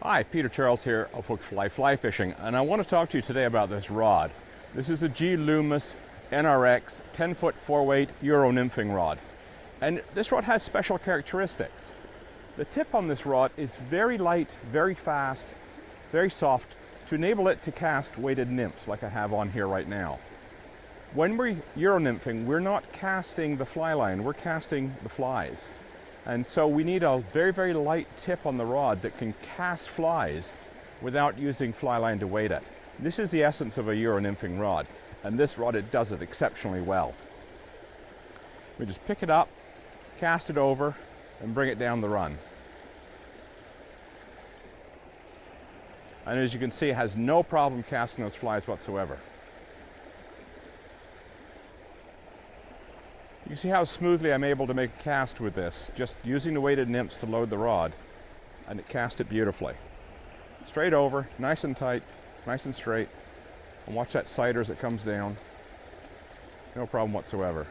Hi, Peter Charles here of Hooked Fly Fishing, and I want to talk to you today about this rod. This is a Loomis NRX 10-foot 4-weight Euro-nymphing rod. And this rod has special characteristics. The tip on this rod is very light, very fast, very soft to enable it to cast weighted nymphs like I have on here right now. When we're Euro-nymphing, we're not casting the fly line, we're casting the flies. And so we need a very, very light tip on the rod that can cast flies without using fly line to weight it. This is the essence of a Euro-nymphing rod, and this rod, it does it exceptionally well. We just pick it up, cast it over, and bring it down the run. And as you can see, it has no problem casting those flies whatsoever. You can see how smoothly I'm able to make a cast with this, just using the weighted nymphs to load the rod, and it cast it beautifully. Straight over, nice and tight, nice and straight, and watch that sighter as it comes down. No problem whatsoever.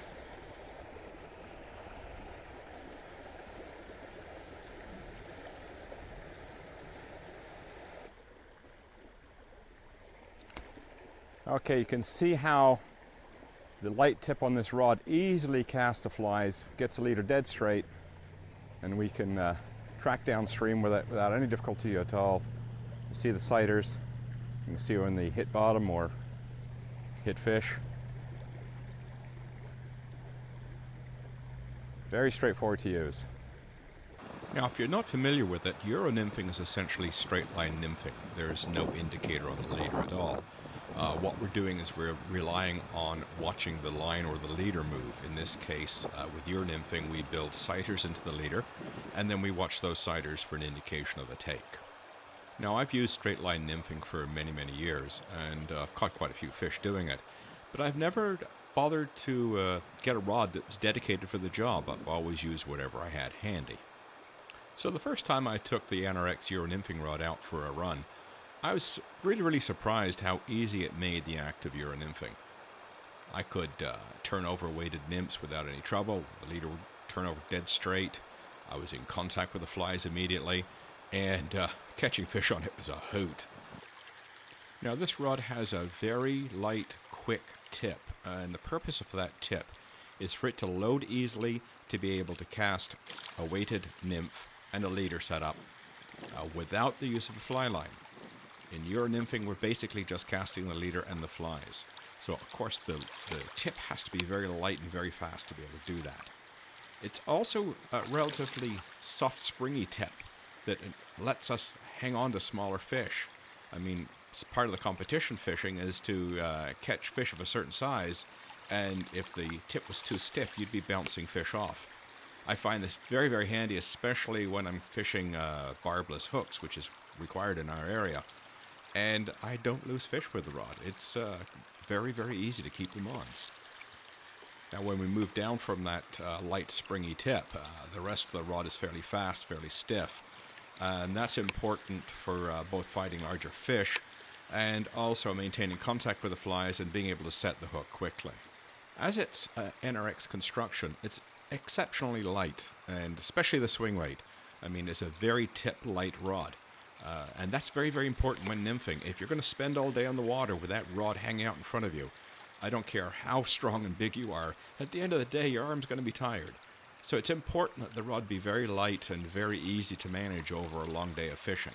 Okay, you can see how the light tip on this rod easily casts the flies, gets the leader dead straight, and we can track downstream with it without any difficulty at all. You see the sighters, you can see when they hit bottom or hit fish. Very straightforward to use. Now, if you're not familiar with it, Euro-nymphing is essentially straight line nymphing. There's no indicator on the leader at all. What we're doing is we're relying on watching the line or the leader move. In this case, with Euro-nymphing, we build sighters into the leader, and then we watch those sighters for an indication of a take. Now, I've used straight line nymphing for many, many years, and I've caught quite a few fish doing it, but I've never bothered to get a rod that was dedicated for the job. I've always used whatever I had handy. So the first time I took the NRX Euro-nymphing rod out for a run, I was really surprised how easy it made the act of Euro-nymphing. I could turn over weighted nymphs without any trouble. The leader would turn over dead straight. I was in contact with the flies immediately, and catching fish on it was a hoot. Now, this rod has a very light, quick tip, and the purpose of that tip is for it to load easily to be able to cast a weighted nymph and a leader setup without the use of a fly line. In Euro-nymphing, we're basically just casting the leader and the flies. So, of course, the tip has to be very light and very fast to be able to do that. It's also a relatively soft, springy tip that lets us hang on to smaller fish. I mean, part of the competition fishing is to catch fish of a certain size, and if the tip was too stiff, you'd be bouncing fish off. I find this very handy, especially when I'm fishing barbless hooks, which is required in our area. And I don't lose fish with the rod. It's very easy to keep them on. Now, when we move down from that light, springy tip, the rest of the rod is fairly fast, fairly stiff. And that's important for both fighting larger fish and also maintaining contact with the flies and being able to set the hook quickly. As it's NRX construction, it's exceptionally light, and especially the swing weight. I mean, it's a very tip-light rod. And that's very important when nymphing. If you're going to spend all day on the water with that rod hanging out in front of you, I don't care how strong and big you are, at the end of the day, your arm's going to be tired. So it's important that the rod be very light and very easy to manage over a long day of fishing.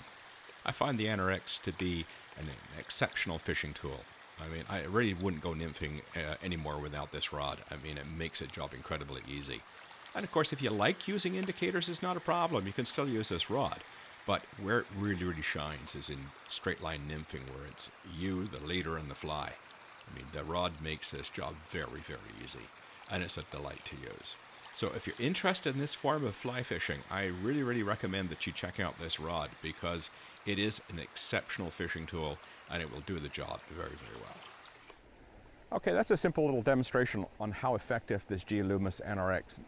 I find the NRX to be an exceptional fishing tool. I mean, I really wouldn't go nymphing anymore without this rod. I mean, it makes the job incredibly easy. And of course, if you like using indicators, it's not a problem. You can still use this rod. But where it really shines is in straight line nymphing, where it's you, the leader, and the fly. I mean, the rod makes this job very easy, and it's a delight to use. So if you're interested in this form of fly fishing, I really recommend that you check out this rod, because it is an exceptional fishing tool, and it will do the job very well. Okay, that's a simple little demonstration on how effective this Loomis NRX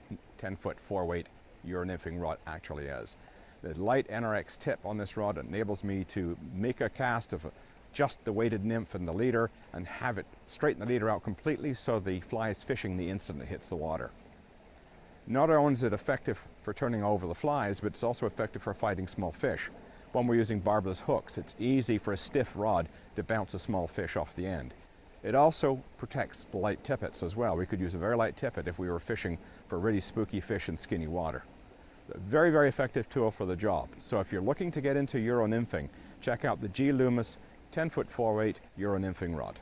10-foot 4-weight Euro-nymphing rod actually is. The light NRX tip on this rod enables me to make a cast of just the weighted nymph and the leader and have it straighten the leader out completely so the fly is fishing the instant it hits the water. Not only is it effective for turning over the flies, but it's also effective for fighting small fish. when we're using barbless hooks, it's easy for a stiff rod to bounce a small fish off the end. It also protects the light tippets as well. We could use a very light tippet if we were fishing for really spooky fish in skinny water. A very, very effective tool for the job. So if you're looking to get into Euro-nymphing, check out the Loomis 10-foot 4-weight Euro-nymphing rod.